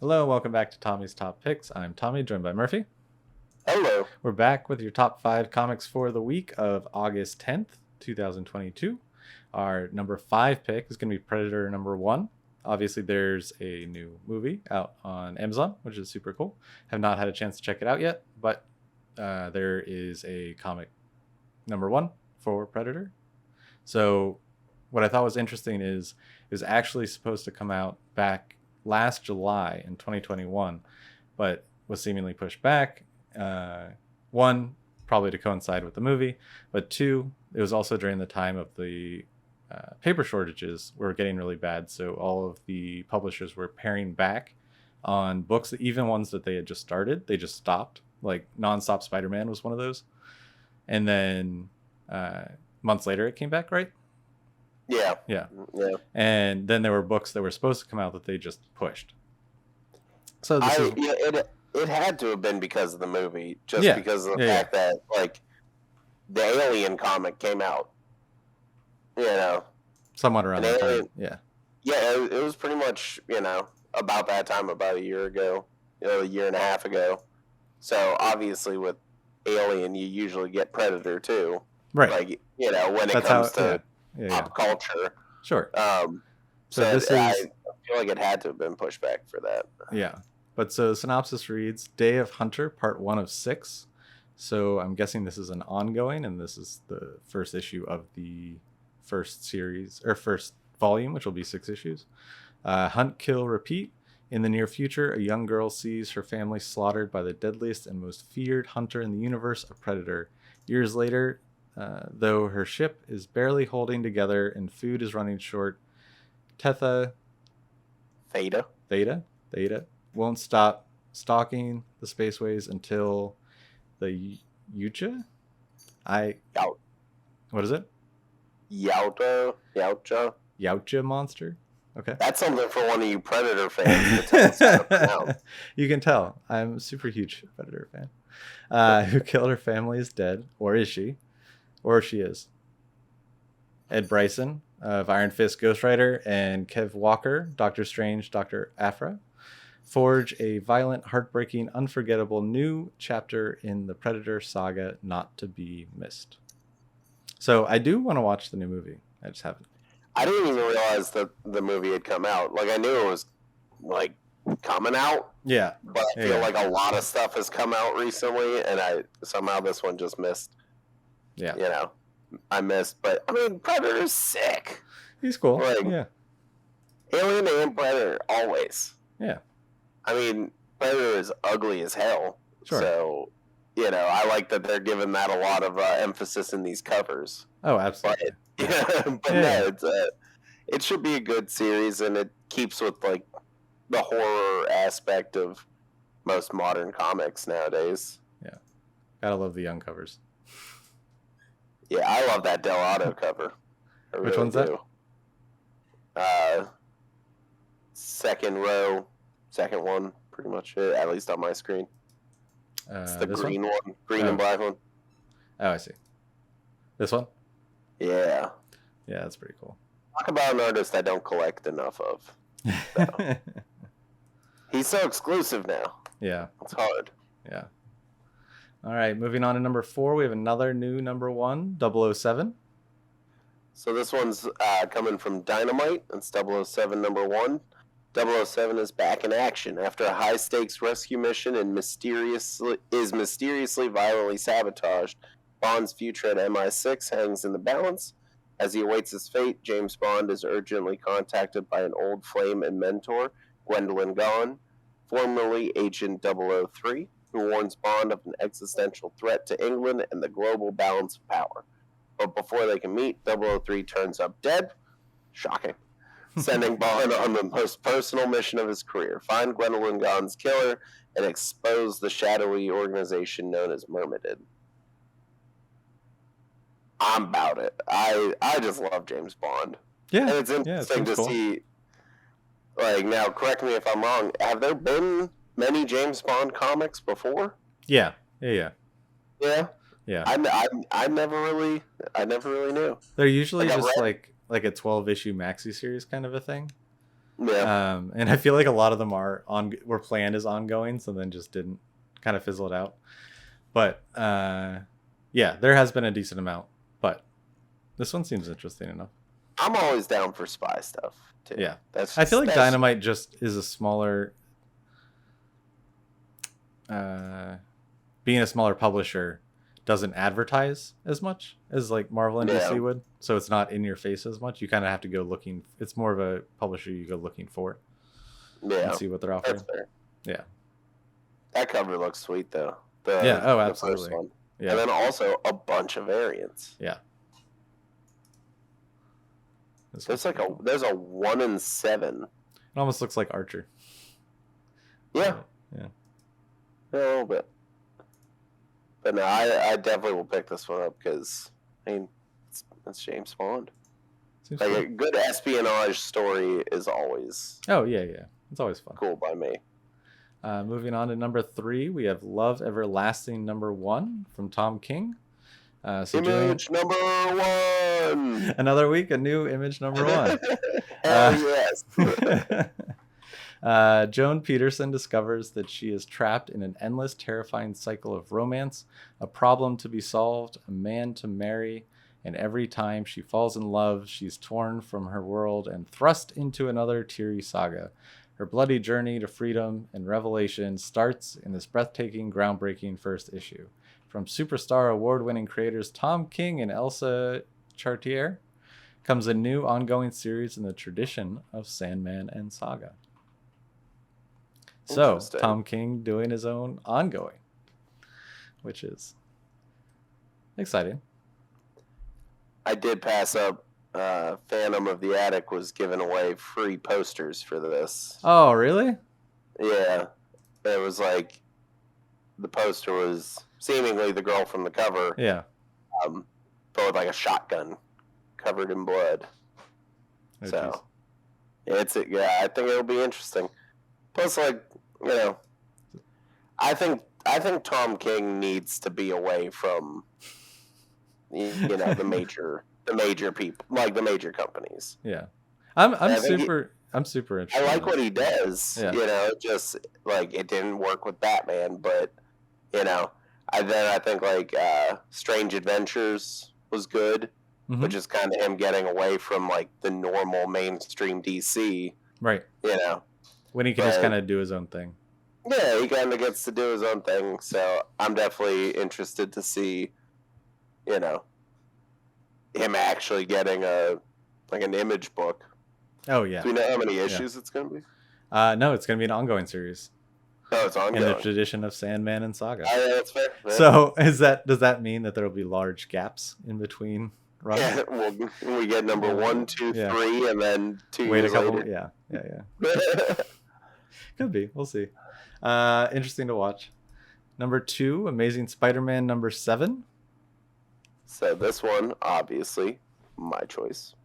Hello, welcome back to Tommy's Top Picks. I'm Tommy, joined by Murphy. Hello. We're back with your top 5 comics for the week of August 10th, 2022. Our number 5 pick is going to be Predator number 1. Obviously, there's a new movie out on Amazon, which is super cool. Have not had a chance to check it out yet, but there is a comic number 1 for Predator. So what I thought was interesting is it was actually supposed to come out back last July in 2021, but was seemingly pushed back. One, probably to coincide with the movie, but two, it was also during the time of the paper shortages were getting really bad, so all of the publishers were paring back on books, even ones that they had just started, they just stopped. Like Nonstop Spiderman was one of those, and then months later it came back, right? Yeah. And then there were books that were supposed to come out that they just pushed. So it had to have been because of the movie, just because of the fact that like the Alien comic came out, somewhat around that time. It was pretty much about that time, about a year ago, a year and a half ago. So obviously with Alien, you usually get Predator too, right? Like when it comes to pop culture, sure. So I feel like it had to have been pushed back for that. Yeah. But so synopsis reads, Day of Hunter, part 1 of 6. So I'm guessing this is an ongoing, and this is the first issue of the first series, or first volume, which will be 6 issues. Hunt, kill, repeat. In the near future, a young girl sees her family slaughtered by the deadliest and most feared hunter in the universe, a predator. Years later, though her ship is barely holding together and food is running short, Theta won't stop stalking the spaceways until the Yucha? What is it? Yautja monster? Okay. That's something for one of you Predator fans to tell us how to pronounce. You can tell. I'm a super huge Predator fan. Who killed her family is dead. Or is she? Or she is. Ed Bryson of Iron Fist Ghost Rider and Kev Walker, Doctor Strange, Dr. Aphra, forge a violent, heartbreaking, unforgettable new chapter in the Predator saga not to be missed. So I do want to watch the new movie. I just haven't. I didn't even realize that the movie had come out. Like, I knew it was like coming out. Yeah. But I feel like a lot of stuff has come out recently, and somehow this one just missed. Yeah. I missed, but I mean, Predator's sick. He's cool. Like, yeah. Alien and Predator, always. Yeah. I mean, Predator is ugly as hell. Sure. So, I like that they're giving that a lot of emphasis in these covers. Oh, absolutely. It should be a good series, and it keeps with like the horror aspect of most modern comics nowadays. Yeah. Gotta love the young covers. Yeah, I love that Delgado cover. Which one's that? Second row, second one, pretty much it, at least on my screen. It's the green one, and black one. Oh, I see. This one? Yeah. Yeah, that's pretty cool. Talk about an artist I don't collect enough of. So. He's so exclusive now. Yeah. It's hard. Yeah. All right, moving on to number 4, we have another new number 1, 007. So this one's coming from Dynamite. It's 007 number 1. 007 is back in action after a high-stakes rescue mission and mysteriously violently sabotaged. Bond's future at MI6 hangs in the balance. As he awaits his fate, James Bond is urgently contacted by an old flame and mentor, Gwendolyn Gaughan, formerly Agent 003, who warns Bond of an existential threat to England and the global balance of power. But before they can meet, 003 turns up dead. Shocking. Sending Bond on the most personal mission of his career. Find Gwendolyn Gaughan's killer and expose the shadowy organization known as Myrmidon. I'm about it. I just love James Bond. Yeah. And it's interesting to see, like, now, correct me if I'm wrong, have there been many James Bond comics before? Yeah. Yeah? Yeah. I never really knew. They're usually just like a 12-issue maxi series kind of a thing. Yeah. And I feel like a lot of them were planned as ongoing, so then just didn't kind of fizzle it out. But yeah, there has been a decent amount, but this one seems interesting enough. I'm always down for spy stuff too. Yeah, That's I feel like that's Dynamite just is a smaller, being a smaller publisher doesn't advertise as much as like Marvel and DC would, so it's not in your face as much. You kind of have to go looking. It's more of a publisher you go looking for. And see what they're offering. That's fair. Yeah, that cover looks sweet though. Oh, absolutely. The first one. Yeah, and then also a bunch of variants. Yeah. There's a 1 in 7. It almost looks like Archer. Yeah. Yeah. A little bit. But no, I definitely will pick this one up because, I mean, it's James Bond. Seems like cool. A good espionage story is always. Oh yeah. It's always fun. Cool by me. Moving on to number 3, we have Love Everlasting #1 from Tom King. Image number 1. Another week, a new Image number 1. Hell yes. Joan Peterson discovers that she is trapped in an endless, terrifying cycle of romance, a problem to be solved, a man to marry, and every time she falls in love, she's torn from her world and thrust into another teary saga. Her bloody journey to freedom and revelation starts in this breathtaking, groundbreaking first issue. From Superstar award-winning creators Tom King and Elsa Chartier comes a new ongoing series in the tradition of Sandman and Saga. So, Tom King doing his own ongoing, which is exciting. I did pass up Phantom of the Attic was giving away free posters for this. Oh, really? Yeah. It was like the poster was seemingly the girl from the cover. Yeah. But with like a shotgun covered in blood. Oh, so I think it'll be interesting. Plus, like, you know, I think Tom King needs to be away from the major people, like the major companies. Yeah. I'm super interested. I like what he does. Yeah. Just like it didn't work with Batman, but I think like Strange Adventures was good, which is kind of him getting away from like the normal mainstream DC. Right. When he can just kind of do his own thing. Yeah, he kind of gets to do his own thing. So I'm definitely interested to see, him actually getting an Image book. Oh yeah. Do we know how many issues it's going to be? No, it's going to be an ongoing series. Oh, it's ongoing. In the tradition of Sandman and Saga. Oh, yeah, that's fair. Yeah. So does that mean that there will be large gaps in between runs? Yeah, we get number 1, 2, 3, and then 2 Wait years a couple. later. Yeah. Could be. We'll see. Interesting to watch. Number 2, Amazing Spider-Man #7. So this one, obviously, my choice.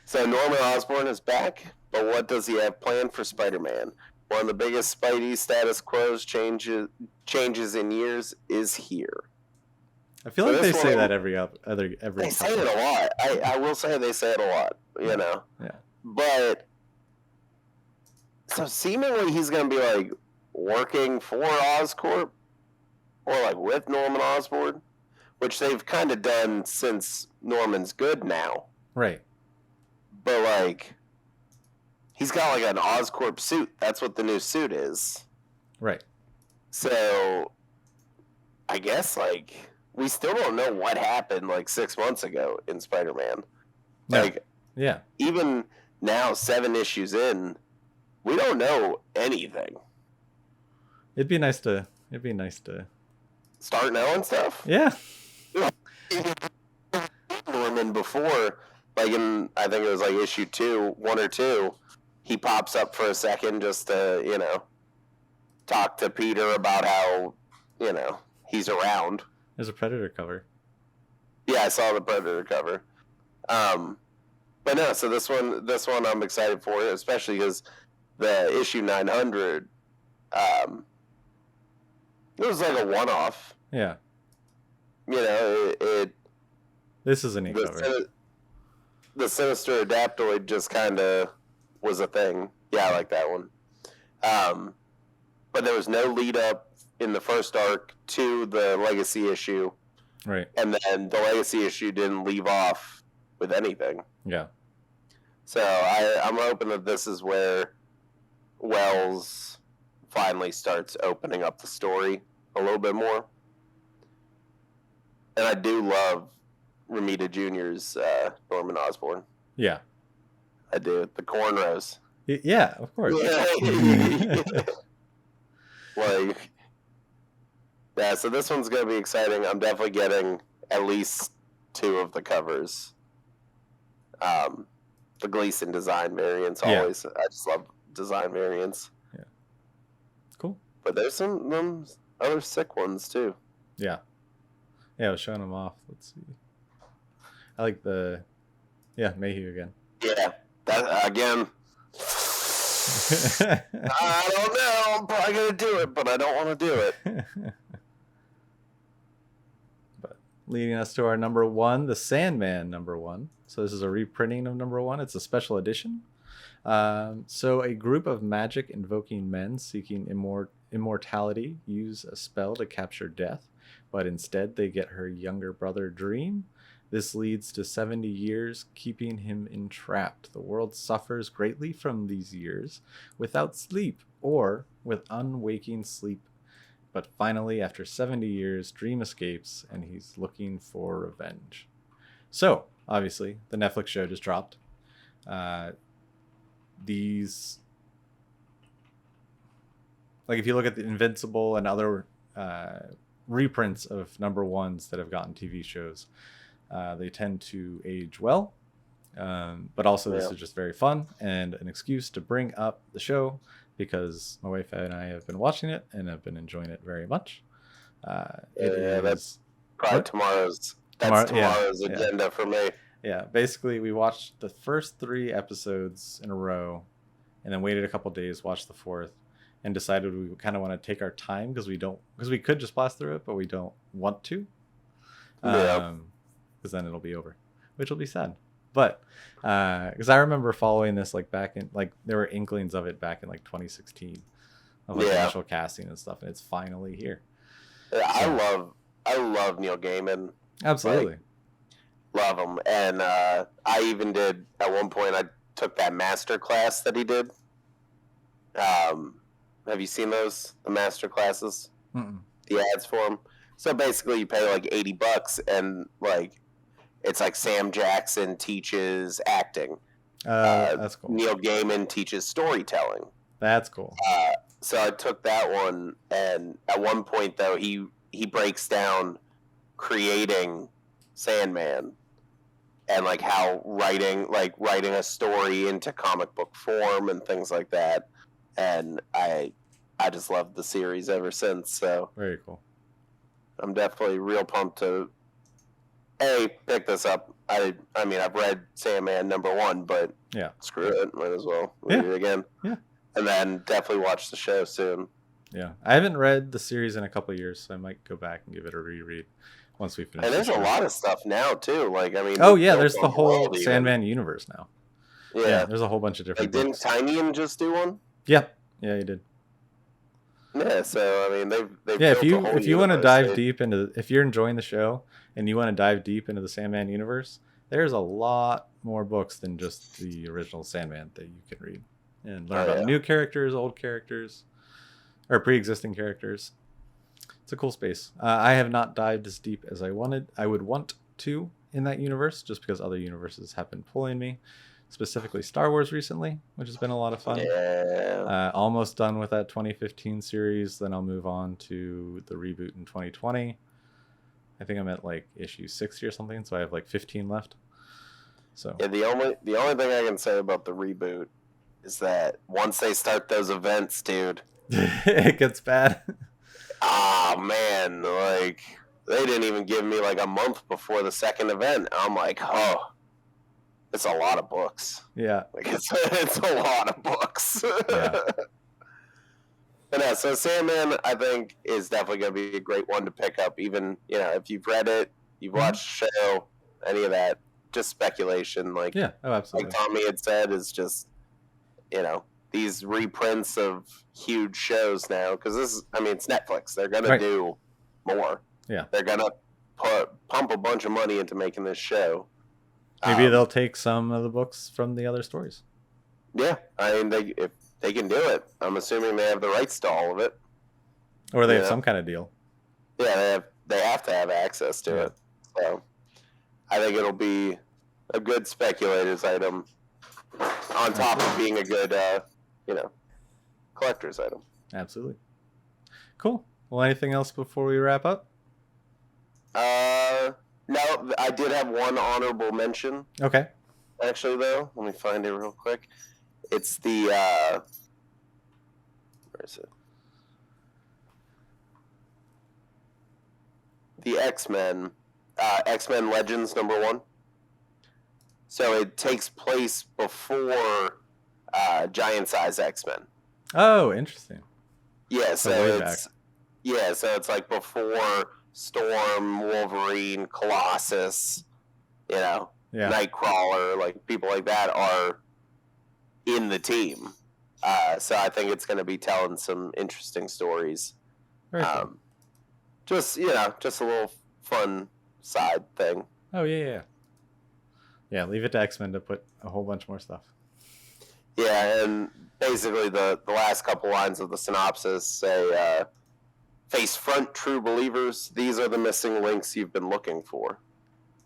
So Norman Osborn is back, but what does he have planned for Spider-Man? One of the biggest Spidey status quos changes in years is here. I feel like they say that every. They say it a lot. I will say they say it a lot. Yeah. But so seemingly he's going to be like working for Oscorp or like with Norman Osborn, which they've kind of done since Norman's Good now. Right. But like he's got like an Oscorp suit. That's what the new suit is. Right. So I guess like we still don't know what happened like 6 months ago in Spider-Man. No. Like yeah. Even now 7 issues in, we don't know anything. It'd be nice to start knowing stuff. Yeah. Norman before, like in I think it was like issue 1 or 2, he pops up for a second just to talk to Peter about how he's around. There's a Predator cover. Yeah, I saw the Predator cover. But no, so this one I'm excited for, especially because the issue 900, it was like a one-off. Yeah. It This is a neat cover. The Sinister Adaptoid just kind of was a thing. Yeah, I like that one. But there was no lead up in the first arc to the legacy issue, Right. and then the legacy issue didn't leave off with anything. Yeah. So I'm hoping that this is where Wells finally starts opening up the story a little bit more. And I do love Ramita Jr.'s Norman Osborn. Yeah. I do. The cornrows. Yeah, of course. Like, yeah, so this one's going to be exciting. I'm definitely getting at least 2 of the covers. The Gleason design variants always. I just love design variants. Yeah. Cool. But there's some other sick ones too. Yeah. Yeah, I was showing them off. Let's see. I like the Mayhew again. Yeah. That again. I don't know. I'm probably gonna do it, but I don't want to do it. But leading us to our number 1, the Sandman number 1. So this is a reprinting of number 1. It's a special edition. So a group of magic invoking men seeking immortality use a spell to capture death, but instead they get her younger brother Dream. This leads to 70 years, keeping him entrapped. The world suffers greatly from these years without sleep or with unwaking sleep. But finally, after 70 years, Dream escapes and he's looking for revenge. So, obviously, the Netflix show just dropped. These, like, if you look at the Invincible and other reprints of number 1s that have gotten TV shows, they tend to age well, but also this is just very fun and an excuse to bring up the show because my wife and I have been watching it and have been enjoying it very much. That's probably tomorrow's agenda for me. Yeah, basically we watched the first 3 episodes in a row and then waited a couple days, watched the 4th, and decided we kind of want to take our time because we could just blast through it, but we don't want to. Because then it'll be over, which will be sad. But because I remember following this like back in there were inklings of it back in 2016 of initial casting and stuff, and it's finally here. Yeah, so, I love Neil Gaiman. Absolutely, love him, and I even did at one point. I took that master class that he did. Have you seen those, the master classes? Mm-mm. The ads for them. So basically, you pay like $80, and it's like Sam Jackson teaches acting. That's cool. Neil Gaiman teaches storytelling. That's cool. So I took that one, and at one point though, he breaks down creating Sandman and how writing a story into comic book form and things like that. And I just loved the series ever since. So very cool. I'm definitely real pumped to pick this up. I mean, I've read Sandman number 1, but screw it, might as well read it again. Yeah, and then definitely watch the show soon. Yeah, I haven't read the series in a couple of years, so I might go back and give it a reread once we finish. And there's a lot of stuff now too. There's the whole Sandman universe now. Yeah, there's a whole bunch of different. Didn't Tynion just do one? Yeah, he did. Yeah, so I mean, they've if you want to dive deep into, if you're enjoying the show and you want to dive deep into the Sandman universe, there's a lot more books than just the original Sandman that you can read and learn about new characters, old characters, or pre-existing characters. It's a cool space. I have not dived as deep as I would want to in that universe, just because other universes have been pulling me. Specifically Star Wars recently, which has been a lot of fun. Yeah. Almost done with that 2015 series. Then I'll move on to the reboot in 2020. I think I'm at issue 60 or something, so I have 15 left. So the only thing I can say about the reboot is that once they start those events, dude, it gets bad. Ah, man, they didn't even give me a month before the second event. I'm like, oh. It's a lot of books. Yeah. It's a lot of books. Yeah. But so Sandman, I think, is definitely going to be a great one to pick up. Even, if you've read it, you've watched the show, any of that, just speculation. Yeah, oh, absolutely. Like Tommy had said, is just, these reprints of huge shows now, because it's Netflix. They're gonna Right. do more. Yeah. They're gonna pump a bunch of money into making this show. Maybe they'll take some of the books from the other stories. Yeah, I mean, if they can do it, I'm assuming they have the rights to all of it. Or they have some kind of deal. Yeah, they have to have access to it. So I think it'll be a good speculator's item on top of being a good, collector's item. Absolutely. Cool. Well, anything else before we wrap up? No, I did have one honorable mention. Okay. Actually, though, let me find it real quick. It's the where is it? The X-Men Legends #1. So it takes place before Giant Size X-Men. Oh, interesting. Yeah, so it's like before Storm, Wolverine, Colossus, Nightcrawler, like people like that are in the team. So I think it's going to be telling some interesting stories. Very cool. Just a little fun side thing. Oh yeah. Yeah, leave it to X-Men to put a whole bunch more stuff. Yeah, and basically the last couple lines of the synopsis say, face front true believers, these are the missing links you've been looking for.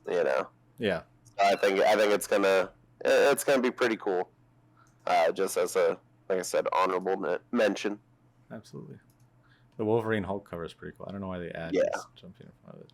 Yeah. I think it's gonna be pretty cool. Just as a, like I said, honorable mention. Absolutely. The Wolverine Hulk cover is pretty cool. I don't know why they add jumping in front of it.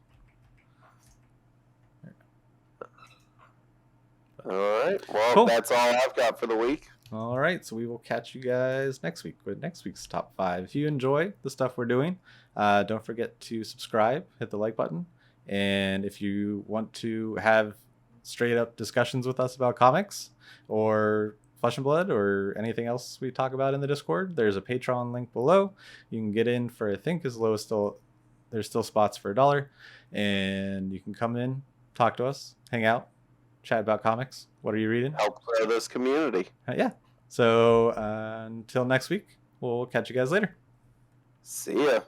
All right. Well, cool. That's all I've got for the week. All right. So we will catch you guys next week with next week's top 5. If you enjoy the stuff we're doing, don't forget to subscribe, hit the like button. And if you want to have straight up discussions with us about comics or Flesh and Blood or anything else we talk about in the Discord, there's a Patreon link below. You can get in for, I think, as low as there's still spots for $1, and you can come in, talk to us, hang out, chat about comics. What are you reading? Help grow this community. Yeah. So until next week, we'll catch you guys later. See ya.